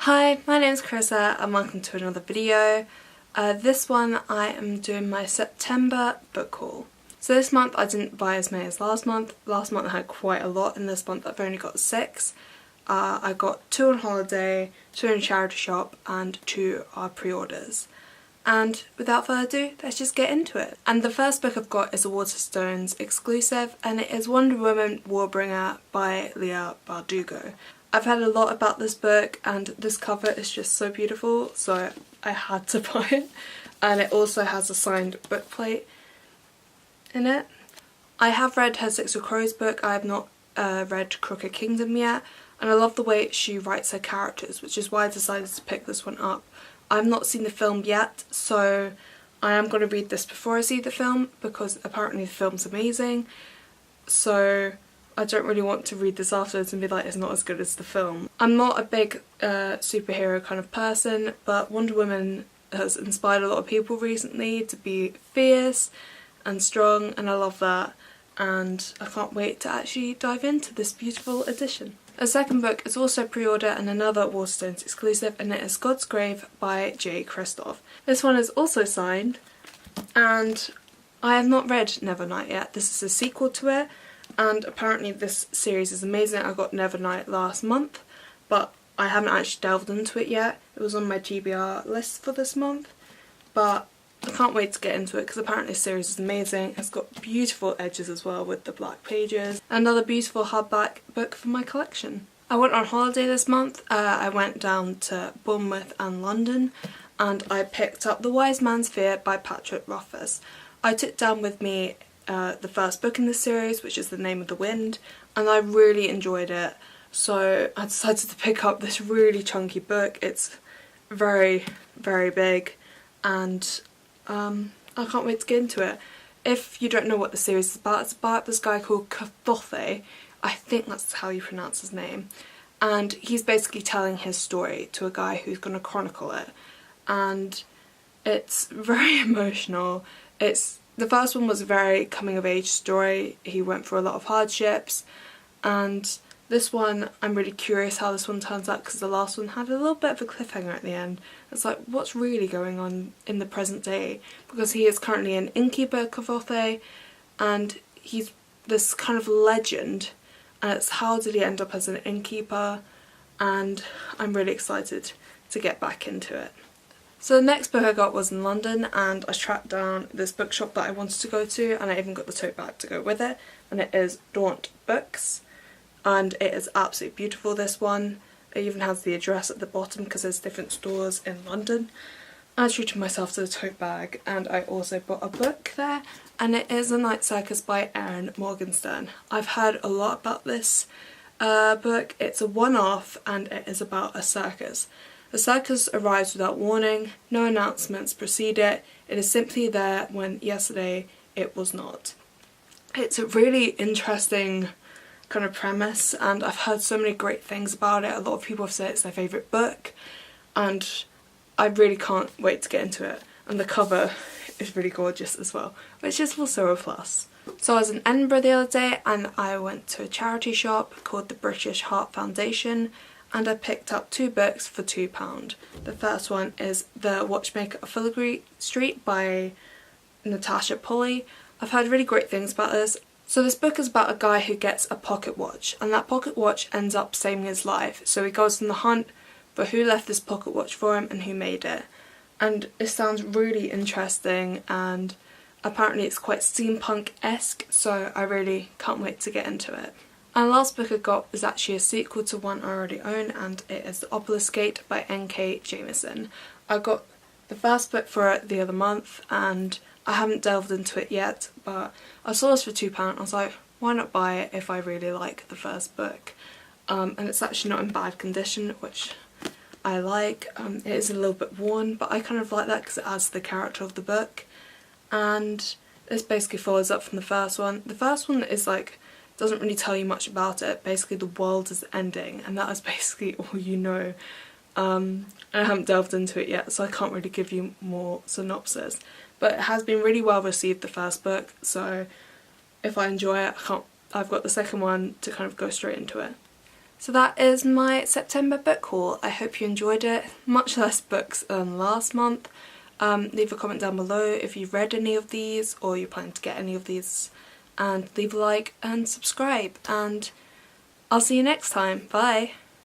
Hi, my name's Carissa and welcome to another video. This one I am doing my September book haul. So this month I didn't buy as many as last month. Last month I had quite a lot and this month I've only got 6. I got 2 on holiday, 2 in a charity shop and 2 are pre-orders. And without further ado, let's just get into it. And the first book I've got is a Waterstones exclusive and it is Wonder Woman Warbringer by Leigh Bardugo. I've heard a lot about this book and this cover is just so beautiful, so I had to buy it. And it also has a signed book plate in it. I have read her Six of Crows book. I have not read Crooked Kingdom yet, and I love the way she writes her characters, which is why I decided to pick this one up. I've not seen the film yet, so I am going to read this before I see the film because apparently the film's amazing. So I don't really want to read this afterwards and be like, it's not as good as the film. I'm not a big superhero kind of person, but Wonder Woman has inspired a lot of people recently to be fierce and strong, and I love that. And I can't wait to actually dive into this beautiful edition. A second book is also pre-order and another Waterstones exclusive, and it is Godsgrave by Jay Kristoff. This one is also signed, and I have not read Nevernight yet. This is a sequel to it. And apparently this series is amazing. I got Nevernight last month, but I haven't actually delved into it yet. It was on my TBR list for this month, but I can't wait to get into it because apparently the series is amazing. It's got beautiful edges as well with the black pages. Another beautiful hardback book for my collection. I went on holiday this month. I went down to Bournemouth and London and I picked up The Wise Man's Fear by Rothfuss. I took down with me the first book in the series, which is The Name of the Wind, and I really enjoyed it, so I decided to pick up this really chunky book. It's very, very big and I can't wait to get into it. If you don't know what the series is about, it's about this guy called Pulley, I think that's how you pronounce his name, and he's basically telling his story to a guy who's going to chronicle it, and it's very emotional. The first one was a very coming of age story. He went through a lot of hardships, and this one I'm really curious how this one turns out because the last one had a little bit of a cliffhanger at the end. It's like, what's really going on in the present day, because he is currently an innkeeper of Cavothe and he's this kind of legend, and it's how did he end up as an innkeeper, and I'm really excited to get back into it. So the next book I got was in London, and I tracked down this bookshop that I wanted to go to, and I even got the tote bag to go with it, and it is Daunt Books, and it is absolutely beautiful, this one. It even has the address at the bottom because there's different stores in London. I treated myself to the tote bag, and I also bought a book there, and it is A Night Circus by Erin Morgenstern. I've heard a lot about this book. It's a one-off and it is about a circus. The circus arrives without warning, no announcements precede it, it is simply there when yesterday it was not. It's a really interesting kind of premise, and I've heard so many great things about it. A lot of people have said it's their favourite book, and I really can't wait to get into it. And the cover is really gorgeous as well, which is also a plus. So I was in Edinburgh the other day and I went to a charity shop called the British Heart Foundation, and I picked up 2 books for £2. The first one is The Watchmaker of Filigree Street by Natasha Pulley. I've heard really great things about this. So this book is about a guy who gets a pocket watch, and that pocket watch ends up saving his life. So he goes on the hunt for who left this pocket watch for him and who made it. And it sounds really interesting, and apparently it's quite steampunk-esque, so I really can't wait to get into it. And the last book I got is actually a sequel to one I already own, and it is The Obelisk by N.K. Jemisin. I got the first book for it the other month and I haven't delved into it yet, but I saw this for £2 and I was like, why not buy it if I really like the first book? And it's actually not in bad condition, which I like. It is a little bit worn, but I kind of like that because it adds to the character of the book. And this basically follows up from the first one. The first one is like, doesn't really tell you much about it. Basically the world is ending and that is basically all you know. And I haven't delved into it yet, so I can't really give you more synopsis. But it has been really well received, the first book, so if I enjoy it, I've got the second one to kind of go straight into it. So that is my September book haul. I hope you enjoyed it. Much less books than last month. Leave a comment down below if you've read any of these or you plan to get any of these, and leave a like and subscribe, and I'll see you next time. Bye!